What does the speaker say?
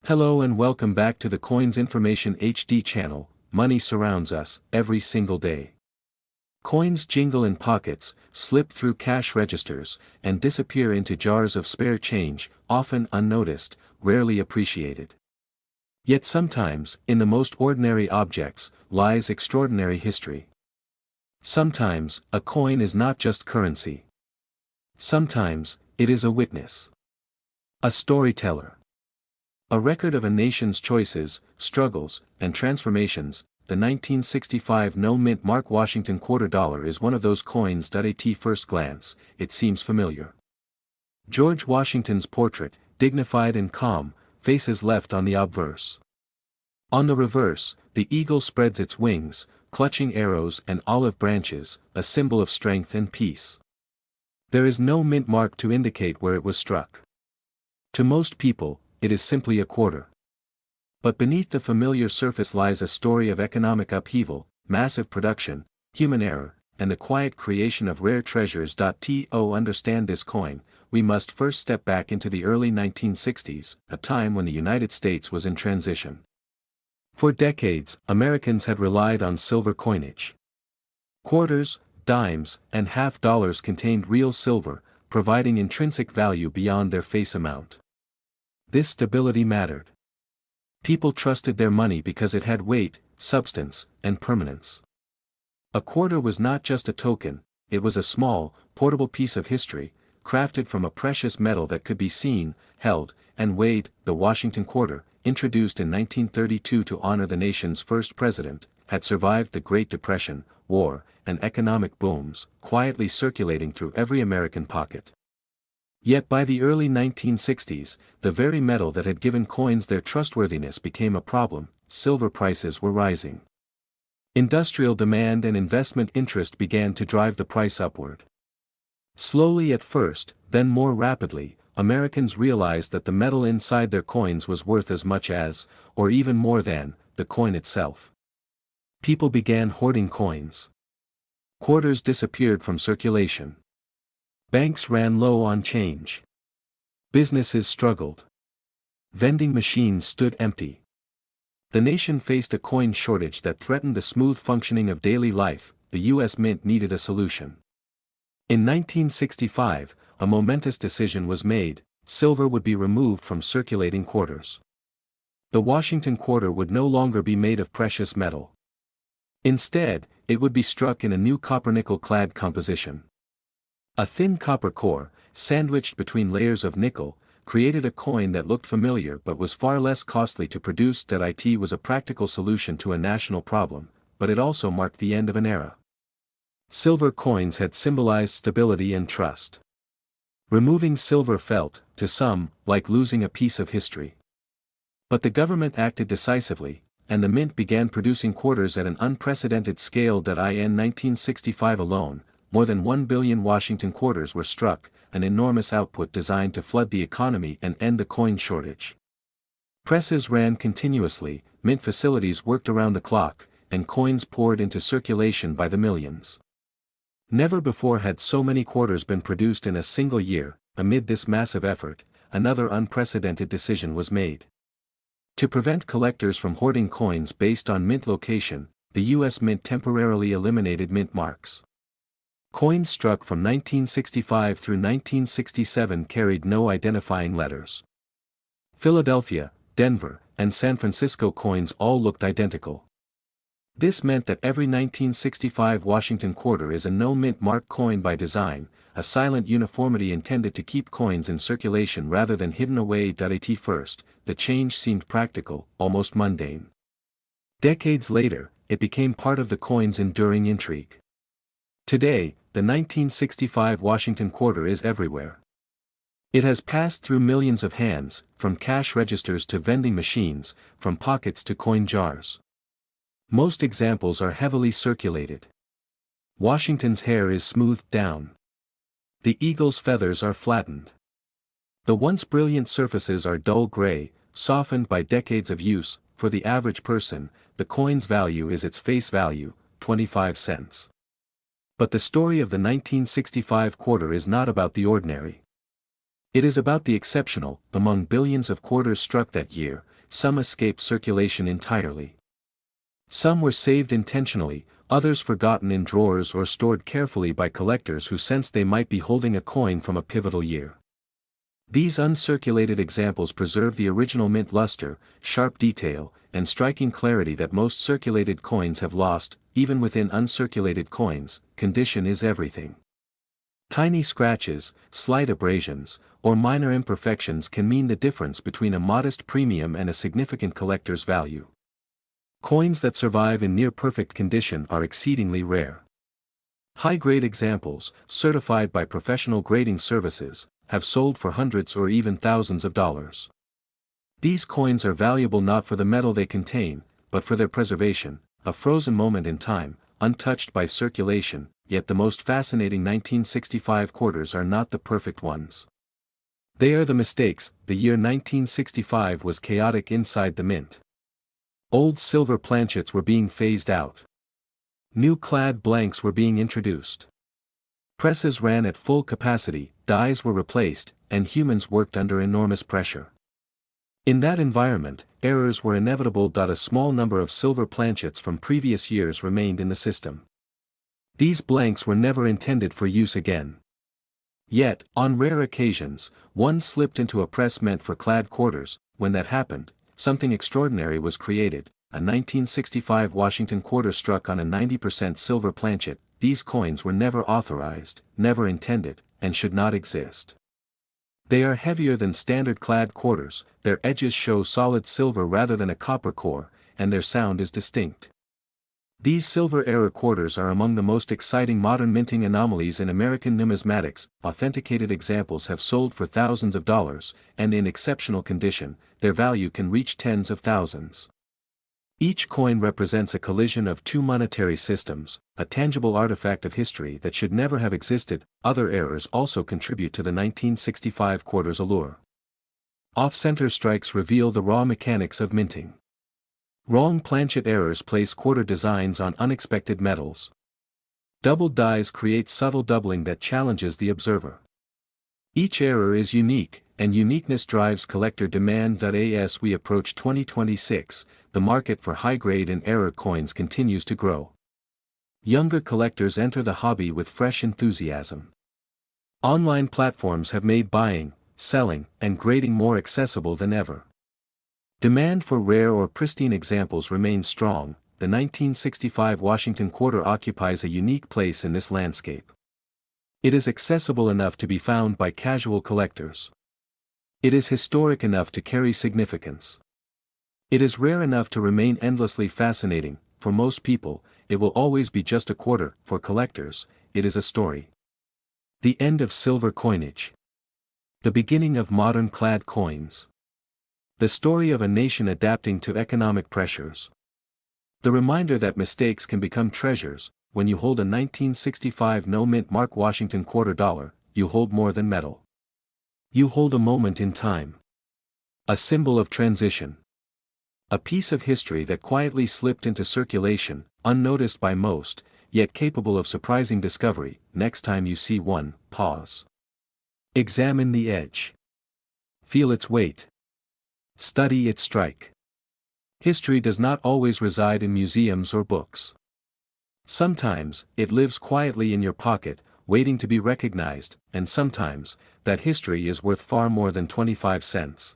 Hello and welcome back to the Coins Information HD channel. Money surrounds us every single day. Coins jingle in pockets, slip through cash registers, and disappear into jars of spare change, often unnoticed, rarely appreciated. Yet sometimes, in the most ordinary objects, lies extraordinary history. Sometimes, a coin is not just currency. Sometimes, it is a witness. A storyteller. A record of a nation's choices, struggles, and transformations. The 1965 no-mint mark Washington quarter dollar is one of those coins that at first glance, it seems familiar. George Washington's portrait, dignified and calm, faces left on the obverse. On the reverse, the eagle spreads its wings, clutching arrows and olive branches, a symbol of strength and peace. There is no mint mark to indicate where it was struck. To most people, it is simply a quarter. But beneath the familiar surface lies a story of economic upheaval, massive production, human error, and the quiet creation of rare treasures. To understand this coin, we must first step back into the early 1960s, a time when the United States was in transition. For decades, Americans had relied on silver coinage. Quarters, dimes, and half dollars contained real silver, providing intrinsic value beyond their face amount. This stability mattered. People trusted their money because it had weight, substance, and permanence. A quarter was not just a token, it was a small, portable piece of history, crafted from a precious metal that could be seen, held, and weighed. The Washington quarter, introduced in 1932 to honor the nation's first president, had survived the Great Depression, war, and economic booms, quietly circulating through every American pocket. Yet by the early 1960s, the very metal that had given coins their trustworthiness became a problem. Silver prices were rising. Industrial demand and investment interest began to drive the price upward. Slowly at first, then more rapidly, Americans realized that the metal inside their coins was worth as much as, or even more than, the coin itself. People began hoarding coins. Quarters disappeared from circulation. Banks ran low on change. Businesses struggled. Vending machines stood empty. The nation faced a coin shortage that threatened the smooth functioning of daily life. The U.S. Mint needed a solution. In 1965, a momentous decision was made: silver would be removed from circulating quarters. The Washington quarter would no longer be made of precious metal. Instead, it would be struck in a new copper-nickel-clad composition. A thin copper core, sandwiched between layers of nickel, created a coin that looked familiar but was far less costly to produce. It was a practical solution to a national problem, but it also marked the end of an era. Silver coins had symbolized stability and trust. Removing silver felt, to some, like losing a piece of history. But the government acted decisively, and the mint began producing quarters at an unprecedented scale. In 1965 alone, more than 1 billion Washington quarters were struck, an enormous output designed to flood the economy and end the coin shortage. Presses ran continuously, mint facilities worked around the clock, and coins poured into circulation by the millions. Never before had so many quarters been produced in a single year. Amid this massive effort, another unprecedented decision was made. To prevent collectors from hoarding coins based on mint location, the U.S. Mint temporarily eliminated mint marks. Coins struck from 1965 through 1967 carried no identifying letters. Philadelphia, Denver, and San Francisco coins all looked identical. This meant that every 1965 Washington quarter is a no-mint mark coin by design, a silent uniformity intended to keep coins in circulation rather than hidden away. At first, the change seemed practical, almost mundane. Decades later, it became part of the coin's enduring intrigue. Today, the 1965 Washington quarter is everywhere. It has passed through millions of hands, from cash registers to vending machines, from pockets to coin jars. Most examples are heavily circulated. Washington's hair is smoothed down. The eagle's feathers are flattened. The once brilliant surfaces are dull gray, softened by decades of use. For the average person, the coin's value is its face value, 25 cents. But the story of the 1965 quarter is not about the ordinary. It is about the exceptional. Among billions of quarters struck that year, some escaped circulation entirely. Some were saved intentionally, others forgotten in drawers or stored carefully by collectors who sensed they might be holding a coin from a pivotal year. These uncirculated examples preserve the original mint luster, sharp detail, and striking clarity that most circulated coins have lost. Even within uncirculated coins, condition is everything. Tiny scratches, slight abrasions, or minor imperfections can mean the difference between a modest premium and a significant collector's value. Coins that survive in near-perfect condition are exceedingly rare. High-grade examples, certified by professional grading services, have sold for hundreds or even thousands of dollars. These coins are valuable not for the metal they contain, but for their preservation, a frozen moment in time, untouched by circulation. Yet the most fascinating 1965 quarters are not the perfect ones. They are the mistakes. The year 1965 was chaotic inside the mint. Old silver planchets were being phased out. New clad blanks were being introduced. Presses ran at full capacity, dies were replaced, and humans worked under enormous pressure. In that environment, errors were inevitable. A small number of silver planchets from previous years remained in the system. These blanks were never intended for use again. Yet, on rare occasions, one slipped into a press meant for clad quarters. When that happened, something extraordinary was created. A 1965 Washington quarter struck on a 90% silver planchet. These coins were never authorized, never intended, and should not exist. They are heavier than standard clad quarters, their edges show solid silver rather than a copper core, and their sound is distinct. These silver-era quarters are among the most exciting modern minting anomalies in American numismatics. Authenticated examples have sold for thousands of dollars, and in exceptional condition, their value can reach tens of thousands. Each coin represents a collision of two monetary systems, a tangible artifact of history that should never have existed. Other errors also contribute to the 1965 quarter's allure. Off-center strikes reveal the raw mechanics of minting. Wrong planchet errors place quarter designs on unexpected metals. Doubled dies create subtle doubling that challenges the observer. Each error is unique, and uniqueness drives collector demand. As we approach 2026, the market for high-grade and error coins continues to grow. Younger collectors enter the hobby with fresh enthusiasm. Online platforms have made buying, selling, and grading more accessible than ever. Demand for rare or pristine examples remains strong. The 1965 Washington quarter occupies a unique place in this landscape. It is accessible enough to be found by casual collectors. It is historic enough to carry significance. It is rare enough to remain endlessly fascinating. For most people, it will always be just a quarter. For collectors, it is a story. The end of silver coinage. The beginning of modern clad coins. The story of a nation adapting to economic pressures. The reminder that mistakes can become treasures. When you hold a 1965 no-mint mark Washington quarter dollar, you hold more than metal. You hold a moment in time. A symbol of transition. A piece of history that quietly slipped into circulation, unnoticed by most, yet capable of surprising discovery. Next time you see one, pause. Examine the edge. Feel its weight. Study its strike. History does not always reside in museums or books. Sometimes, it lives quietly in your pocket, waiting to be recognized, and sometimes, that history is worth far more than 25 cents.